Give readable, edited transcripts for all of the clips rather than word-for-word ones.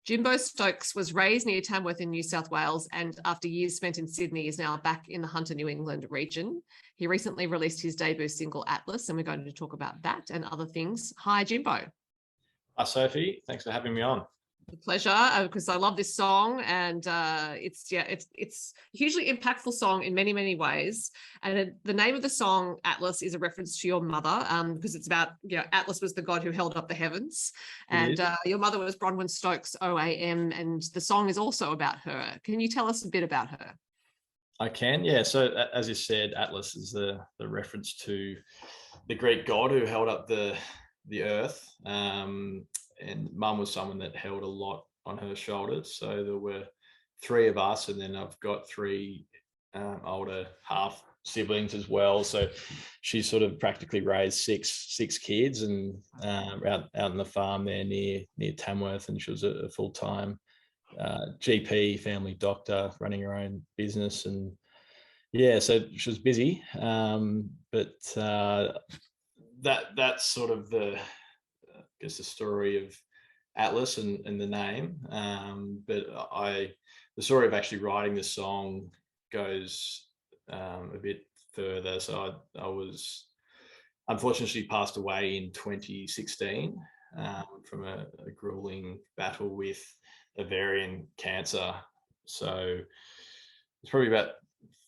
Jimbo Stokes was raised near Tamworth in New South Wales, and after years spent in Sydney is now back in the Hunter, New England region. He recently released his debut single, Atlas, and we're going to talk about that and other things. Hi, Jimbo. Hi, Sophie. Thanks for having me on. A pleasure, because I love this song, and it's a hugely impactful song in many ways. And the name of the song Atlas is a reference to your mother, because it's about, Atlas was the god who held up the heavens, and your mother was Bronwyn Stokes OAM, and the song is also about her. Can you tell us a bit about her? I can, yeah. So as you said, Atlas is the reference to the Greek god who held up the earth. And Mum was someone that held a lot on her shoulders. So there were three of us, and then I've got three older half siblings as well. So she sort of practically raised six kids, and out on the farm there near Tamworth. And she was a full-time GP, family doctor, running her own business. And yeah, so she was busy. But that's sort of the the story of Atlas and the name. But the story of actually writing the song goes a bit further. So I was unfortunately passed away in 2016 from a grueling battle with ovarian cancer. So it's probably about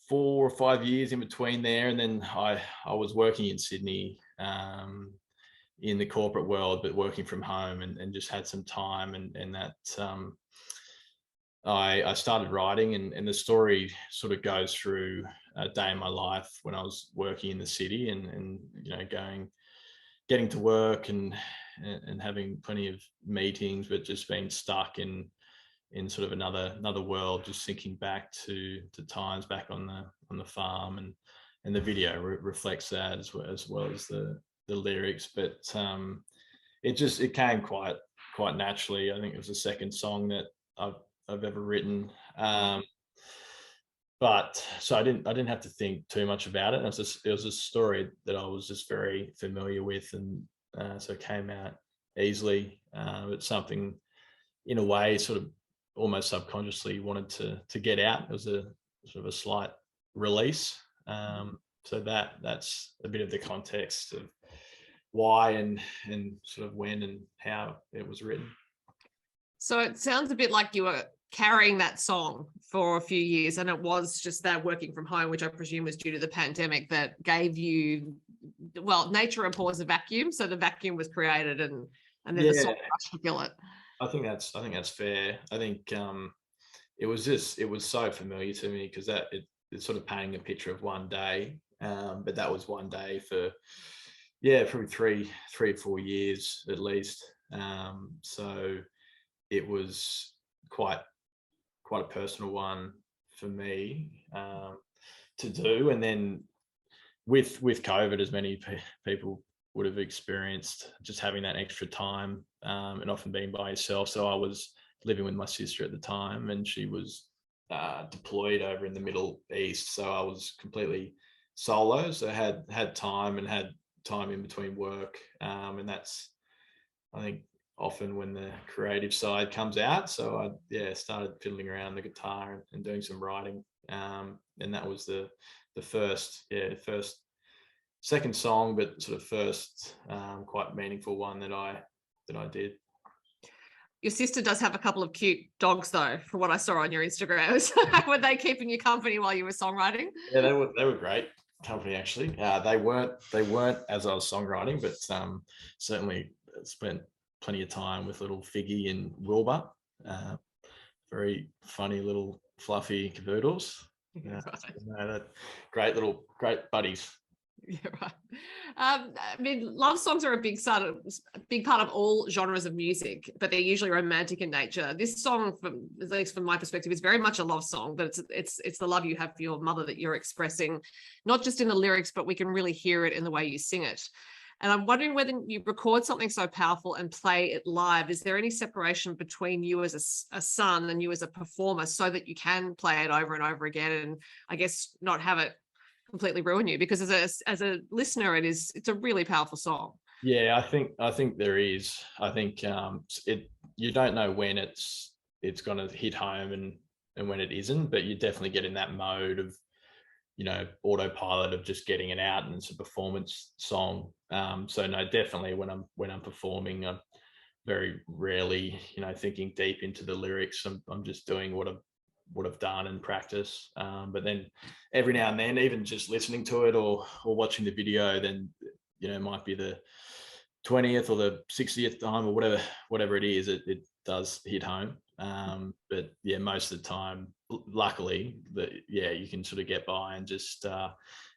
4 or 5 years in between there. And then I was working in Sydney in the corporate world, but working from home, and just had some time, and that I started writing, and the story sort of goes through a day in my life when I was working in the city, and getting to work and having plenty of meetings, but just being stuck in sort of another world, just thinking back to times back on the farm, and the video reflects that as well as the lyrics. But it came quite naturally. I think it was the second song that I've ever written. But so I didn't have to think too much about it. It was a story that I was just very familiar with, and so it came out easily. It's something, in a way, sort of almost subconsciously wanted to get out. It was a sort of a slight release. So that's a bit of the context of why and sort of when and how it was written. So it sounds a bit like you were carrying that song for a few years, and it was just that working from home, which I presume was due to the pandemic, that gave you, well, nature abhors a vacuum, so the vacuum was created, and then the song rushed to fill it. I think that's fair. I think it was so familiar to me, because it's sort of painting a picture of one day, but that was one day for probably 3 or 4 years at least. So it was quite a personal one for me to do. And then with COVID, as many people would have experienced, just having that extra time, and often being by yourself. So I was living with my sister at the time, and she was deployed over in the Middle East. So I was completely solo. So I had time, and had time in between work. And that's, I think, often when the creative side comes out. So I started fiddling around the guitar and doing some writing. And that was the second song, but sort of first quite meaningful one that I did. Your sister does have a couple of cute dogs, though, from what I saw on your Instagram. Were they keeping you company while you were songwriting? Yeah, they were great company, actually. They weren't as I was songwriting, but certainly spent plenty of time with little Figgy and Wilbur. Very funny little fluffy cavoodles. Right. Great buddies. Yeah, right. I mean, love songs are a big part of all genres of music, but they're usually romantic in nature. This song, at least from my perspective, is very much a love song, but it's the love you have for your mother that you're expressing, not just in the lyrics, but we can really hear it in the way you sing it. And I'm wondering whether you record something so powerful and play it live, is there any separation between you as a son and you as a performer, so that you can play it over and over again, and I guess not have it completely ruin you? Because as a listener, it's a really powerful song. Yeah, I think there is. I think you don't know when it's going to hit home and when it isn't, but you definitely get in that mode of, you know, autopilot of just getting it out, and it's a performance song. So no, definitely when I'm performing, I'm very rarely, you know, thinking deep into the lyrics. I'm just doing what I've done and practice. But then every now and then, even just listening to it or watching the video, then, you know, it might be the 20th or the 60th time or whatever it is, it does hit home. But yeah, most of the time, luckily, you can sort of get by and just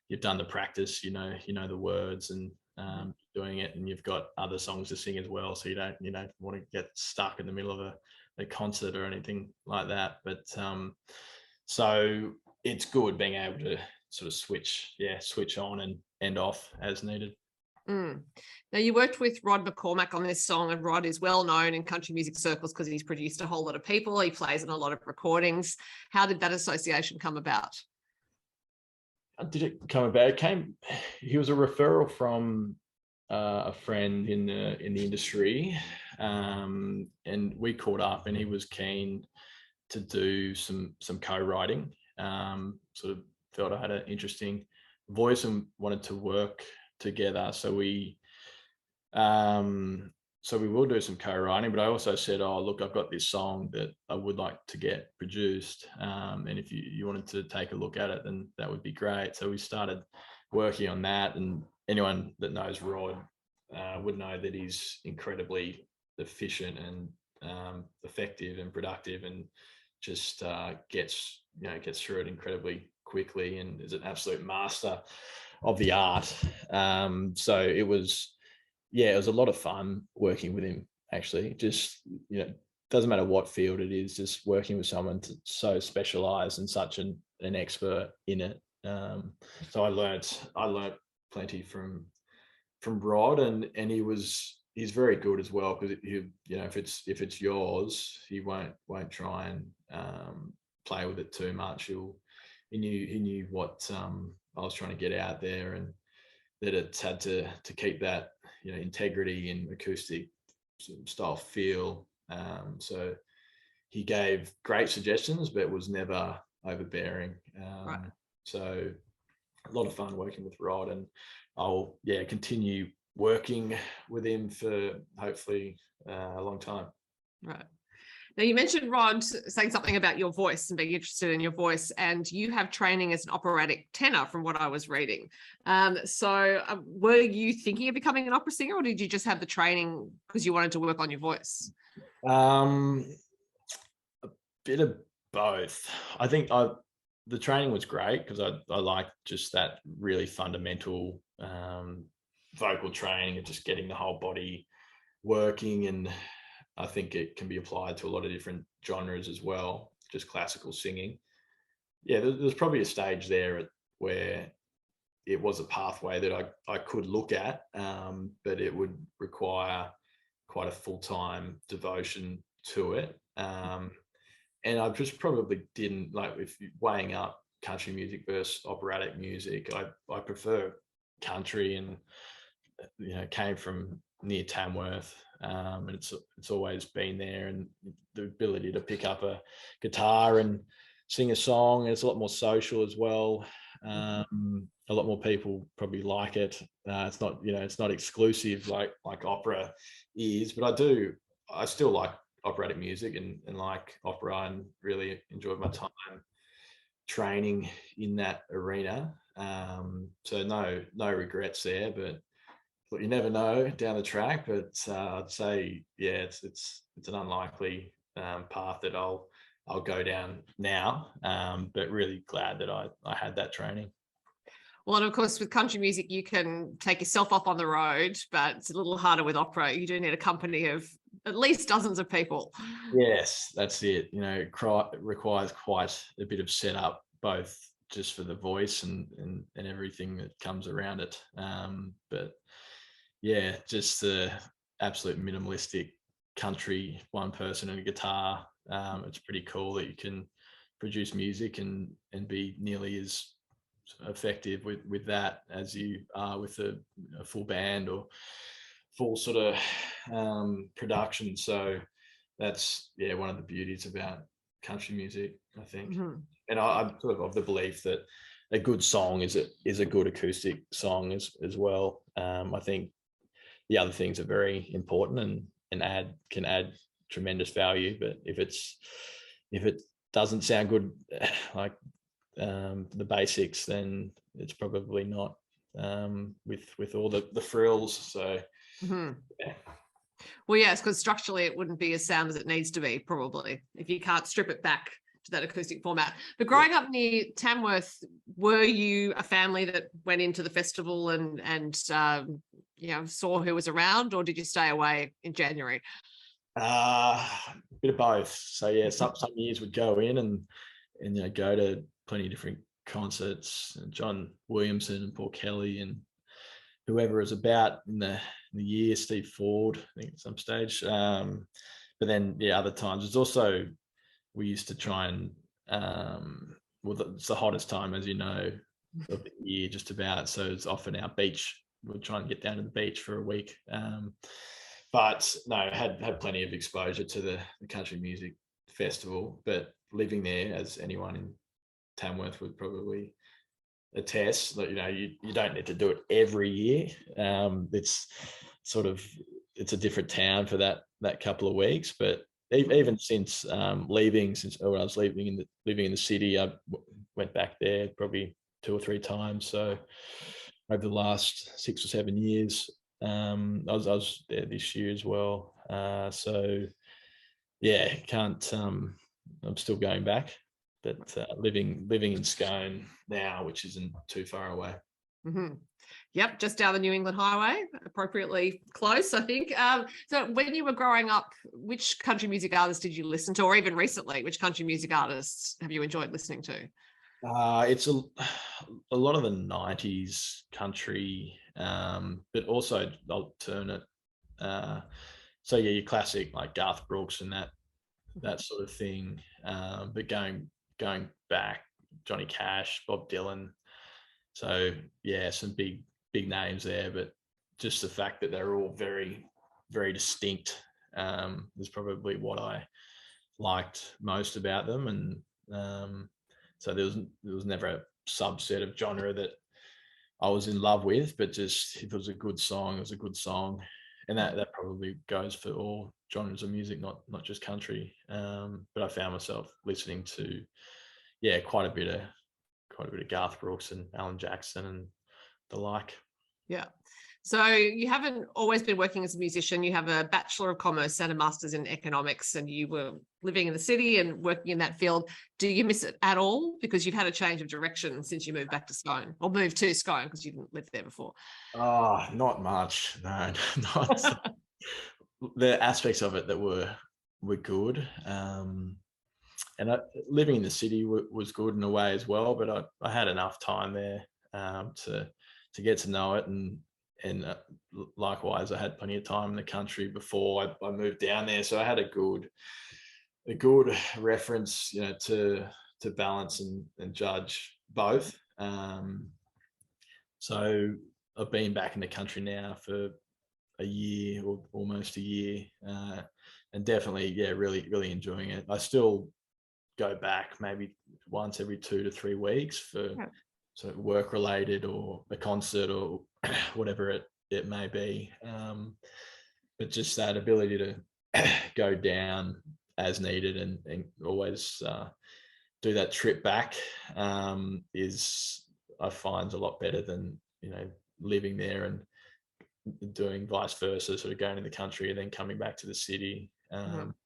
you've done the practice, you know the words, and doing it, and you've got other songs to sing as well, so you don't want to get stuck in the middle of a concert or anything like that. But so it's good being able to sort of switch on and off as needed. Now, you worked with Rod McCormack on this song, and Rod is well known in country music circles because he's produced a whole lot of people. He plays in a lot of recordings. How did that association come about? How did it come about? He was a referral from a friend in the industry, and we caught up, and he was keen to do some co-writing. Sort of felt I had an interesting voice and wanted to work together. So we will do some co-writing, but I also said, oh, look, I've got this song that I would like to get produced. And if you wanted to take a look at it, then that would be great. So we started working on that, and anyone that knows Rod would know that he's incredibly efficient and effective and productive, and just gets through it incredibly quickly, and is an absolute master of the art. So it was a lot of fun working with him, actually. Just, doesn't matter what field it is, just working with someone so specialized and such an expert in it. So I learnt plenty from Rod, and he's very good as well, because if it's yours, he won't try and play with it too much. He knew what I was trying to get out there, and that it's had to keep that integrity and acoustic style feel. So he gave great suggestions, but was never overbearing. Right. So a lot of fun working with Rod, and I'll continue working with him for hopefully a long time. Right. Now, you mentioned Rod saying something about your voice and being interested in your voice, and you have training as an operatic tenor from what I was reading. So were you thinking of becoming an opera singer, or did you just have the training because you wanted to work on your voice? A bit of both. I think the training was great because I liked just that really fundamental vocal training and just getting the whole body working, and I think it can be applied to a lot of different genres as well, just classical singing. Yeah, there's probably a stage there where it was a pathway that I could look at, but it would require quite a full-time devotion to it. And I just probably didn't, like, if you're weighing up country music versus operatic music, I prefer country, and came from near Tamworth, and it's always been there, and the ability to pick up a guitar and sing a song, and it's a lot more social as well. A lot more people probably like it. It's not exclusive like opera is, but I still like operatic music and like opera, and really enjoyed my time training in that arena. So no regrets there, but you never know down the track. But I'd say, it's an unlikely path that I'll go down now. But really glad that I had that training. Well, and of course, with country music, you can take yourself off on the road, but it's a little harder with opera. You do need a company of at least dozens of people. Yes, that's it. It requires quite a bit of setup, both just for the voice and everything that comes around it. But yeah, just the absolute minimalistic country, one person and a guitar. It's pretty cool that you can produce music and be nearly as effective with that as you are with a full band or full sort of production. So that's one of the beauties about country music, I think. Mhm. And I'm sort of the belief that a good song is a good acoustic song as well. I think the other things are very important and can add tremendous value. But if it doesn't sound good, like the basics, then it's probably not with all the frills. So Mhm. yeah. Well, yes, because structurally it wouldn't be as sound as it needs to be, probably, if you can't strip it back to that acoustic format. But growing up near Tamworth, were you a family that went into the festival and saw who was around, or did you stay away in January? A bit of both. So yeah, some years would go in and go to plenty of different concerts. John Williamson and Paul Kelly and whoever was about in the year, Steve Ford, I think at some stage. But then other times it's also, we used to try and it's the hottest time, as you know, of the year just about. So it's often our beach. We'll try and get down to the beach for a week. But no, had plenty of exposure to the country music festival. But living there, as anyone in Tamworth would probably attest, that you don't need to do it every year. It's sort of, it's a different town for that couple of weeks. But even since leaving, when I was living in the city, I went back there probably 2 or 3 times. So over the last 6 or 7 years, I was there this year as well. So yeah, can't. I'm still going back, but living in Scone now, which isn't too far away. Mm-hmm. Yep, just down the New England Highway, appropriately close, I think. So when you were growing up, which country music artists did you listen to, or even recently, which country music artists have you enjoyed listening to? It's a lot of the 90s country, but also alternate. So yeah, your classic like Garth Brooks and that sort of thing. But going back, Johnny Cash, Bob Dylan. So yeah, some big names there, but just the fact that they're all very, very distinct is probably what I liked most about them. And so there was never a subset of genre that I was in love with, but just if it was a good song, it was a good song. And that probably goes for all genres of music, not just country. But I found myself listening to quite a bit of Garth Brooks and Alan Jackson and the like. Yeah. So you haven't always been working as a musician. You have a Bachelor of Commerce and a Master's in Economics, and you were living in the city and working in that field. Do you miss it at all? Because you've had a change of direction since you moved back to Scone, or moved to Scone because you didn't live there before. Oh, not much. No, not the aspects of it that were good. And living in the city was good in a way as well, but I had enough time there to get to know it, and likewise I had plenty of time in the country before I moved down there, so I had a good reference, to balance and judge both. So I've been back in the country now for a year or almost a year, and definitely really enjoying it. I still go back maybe once every 2 to 3 weeks for sort of work related or a concert or whatever it may be. But just that ability to go down as needed and always do that trip back is, I find, a lot better than living there and doing vice versa, sort of going to the country and then coming back to the city.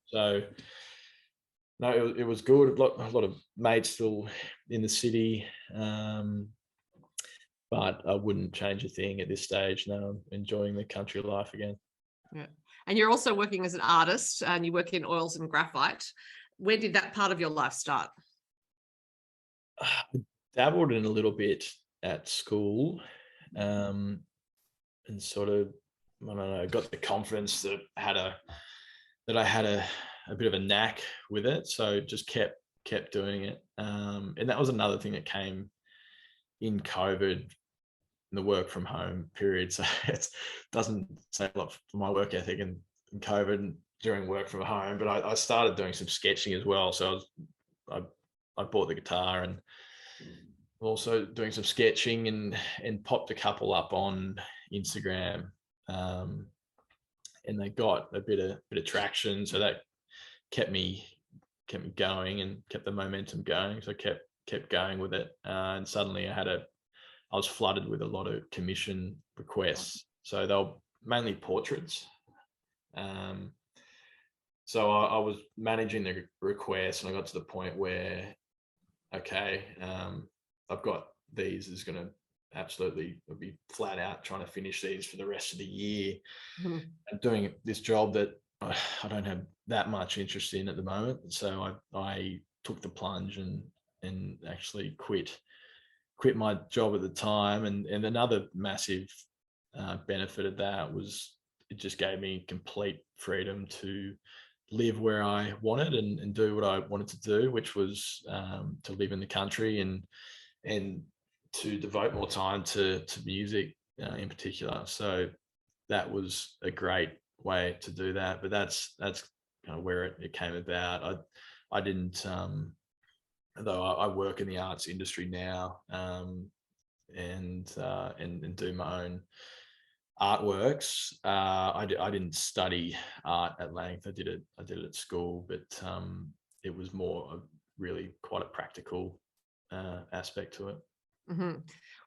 So no, it was good. A lot of mates still in the city, but I wouldn't change a thing at this stage. No, I'm enjoying the country life again. Yeah. And you're also working as an artist, and you work in oils and graphite. Where did that part of your life start? I dabbled in a little bit at school, and sort of, I don't know, got the confidence that I had a bit of a knack with it, so just kept doing it. And that was another thing that came in COVID, the work from home period. So it doesn't say a lot for my work ethic in COVID, and during work from home, but I started doing some sketching as well. So I bought the guitar and also doing some sketching and popped a couple up on Instagram, and they got a bit of traction. So that kept me going and kept the momentum going. So I kept going with it, and suddenly I was flooded with a lot of commission requests. So they were mainly portraits. So I was managing the requests, and I got to the point where, okay, I've got these. Is going to absolutely be flat out trying to finish these for the rest of the year. Mm-hmm. I'm doing this job that I don't have that much interest in at the moment. So I took the plunge and actually quit my job at the time. And another massive benefit of that was it just gave me complete freedom to live where I wanted and do what I wanted to do, which was to live in the country and to devote more time to music in particular. So that was a great way to do that. But that's kind of where it came about. I didn't, though I work in the arts industry now, and do my own artworks. I didn't study art at length. I did it at school, but it was more really quite a practical aspect to it. Mm-hmm.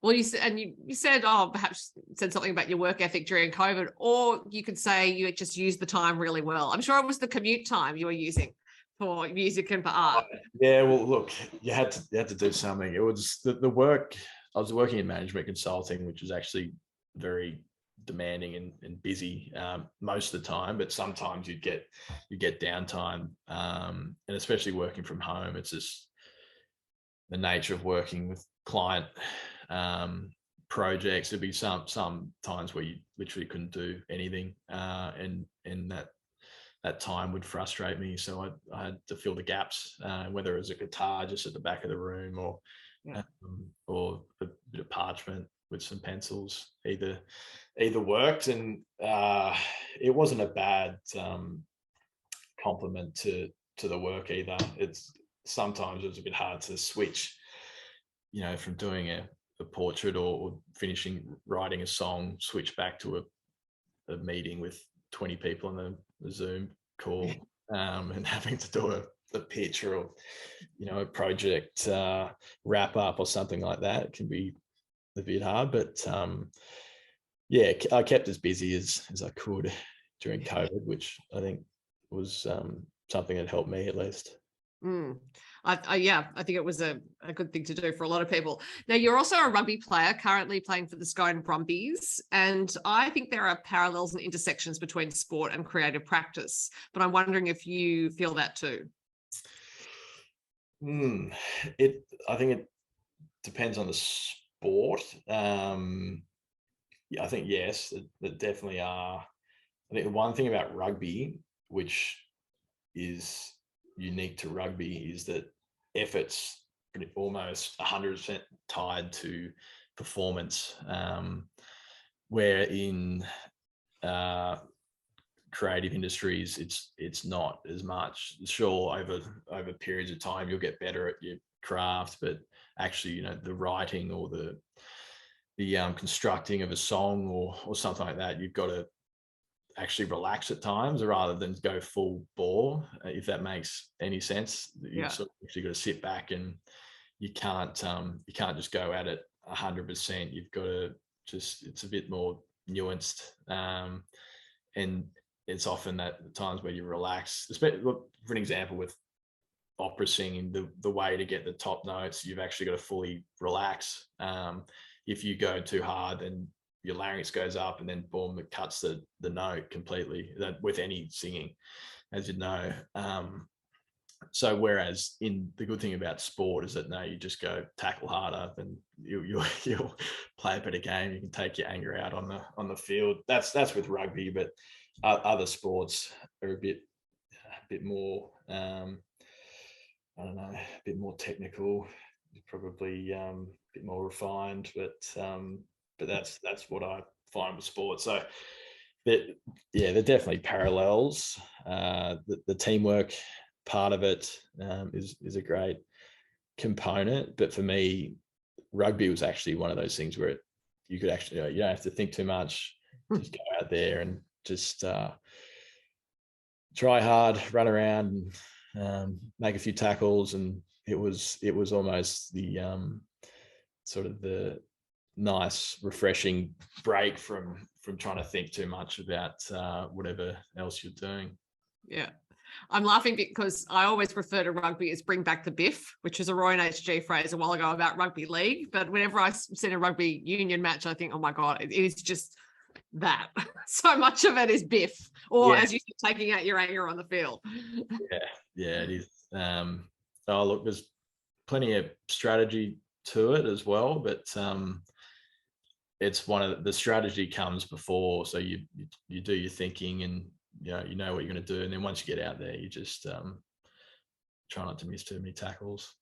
Well, you said, perhaps said something about your work ethic during COVID, or you could say you just used the time really well. I'm sure it was the commute time you were using for music and for art. Yeah, well, look, you had to do something. It was the work. I was working in management consulting, which was actually very demanding and busy most of the time, but sometimes you get downtime, and especially working from home. It's just the nature of working with client projects. There'd be some times where you literally couldn't do anything, and that time would frustrate me. So I had to fill the gaps, whether it was a guitar just at the back of the room or a bit of parchment with some pencils. Either worked, and it wasn't a bad compliment to the work either. It's sometimes it was a bit hard to switch, from doing a portrait or finishing writing a song, switch back to a meeting with 20 people on the Zoom call, and having to do a pitch or a project wrap up or something like that. It can be a bit hard, but I kept as busy as I could during COVID, which I think was something that helped me at least. I think it was a good thing to do for a lot of people. Now, you're also a rugby player, currently playing for the Scone Brumbies, and I think there are parallels and intersections between sport and creative practice, but I'm wondering if you feel that too. I think it depends on the sport. I think yes, there definitely are. I think the one thing about rugby, which is unique to rugby, is that effort's almost 100% tied to performance, where in creative industries it's not as much. Sure, over periods of time you'll get better at your craft, but actually the writing or the constructing of a song or something like that, you've got to actually relax at times rather than go full bore, if that makes any sense. You've sort of actually got to sit back, and you can't just go at it 100%. You've got to it's a bit more nuanced, and it's often that the times where you relax, especially for an example with opera singing, the way to get the top notes, you've actually got to fully relax. If you go too hard, then your larynx goes up, and then boom, it cuts the note completely. That with any singing, as you know. So whereas in the good thing about sport is that no, you just go tackle harder, then you'll play a better game. You can take your anger out on the field. That's with rugby, but other sports are a bit more I don't know, a bit more technical, probably a bit more refined, but that's what I find with sport. So there are definitely parallels, the teamwork part of it is a great component. But for me, rugby was actually one of those things where you could actually, you don't have to think too much, just go out there and just try hard, run around, and make a few tackles. And it was almost the sort of the nice, refreshing break from trying to think too much about whatever else you're doing. Yeah. I'm laughing because I always refer to rugby as bring back the biff, which is a Roy and HG phrase a while ago about rugby league. But whenever I see a rugby union match, I think, oh my God, it is just that. So much of it is biff, or as you said, taking out your anger on the field. Yeah, it is. Oh, look, there's plenty of strategy to it as well, but it's one of the strategy comes before. So you do your thinking, and you know what you're going to do, and then once you get out there, you just try not to miss too many tackles.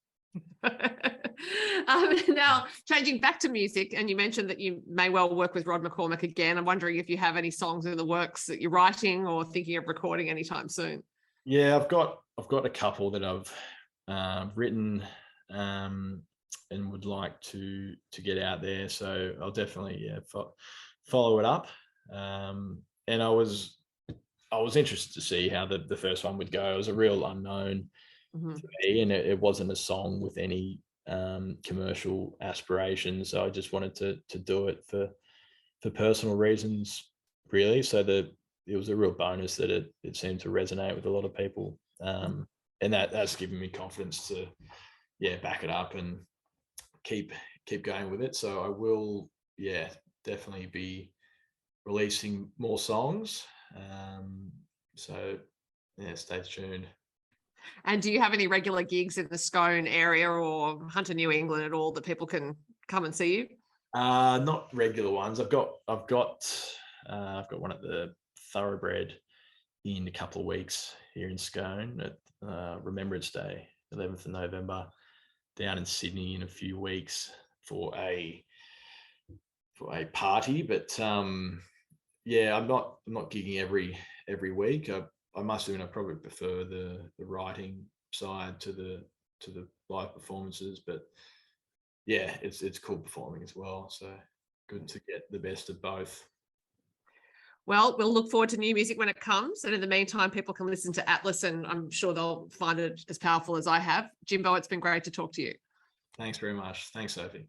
Now, changing back to music, and you mentioned that you may well work with Rod McCormack again. I'm wondering if you have any songs in the works that you're writing or thinking of recording anytime soon. Yeah, I've got a couple that I've written and would like to get out there. So I'll definitely follow it up. And I was interested to see how the first one would go. It was a real unknown for me, and it wasn't a song with any commercial aspirations. So I just wanted to do it for personal reasons, really. So it was a real bonus that it seemed to resonate with a lot of people, and that's given me confidence to back it up and keep going with it. So I will definitely be releasing more songs. So stay tuned. And do you have any regular gigs in the Scone area or Hunter, New England at all that people can come and see you? Not regular ones. I've got one at the Thoroughbred in a couple of weeks here in Scone at Remembrance Day, 11th of November, down in Sydney in a few weeks for a party. But I'm not gigging every week. I must admit I probably prefer the writing side to the live performances, but it's cool performing as well. So good to get the best of both. Well, we'll look forward to new music when it comes. And in the meantime, people can listen to Atlas, and I'm sure they'll find it as powerful as I have. Jimbo, it's been great to talk to you. Thanks very much. Thanks, Sophie.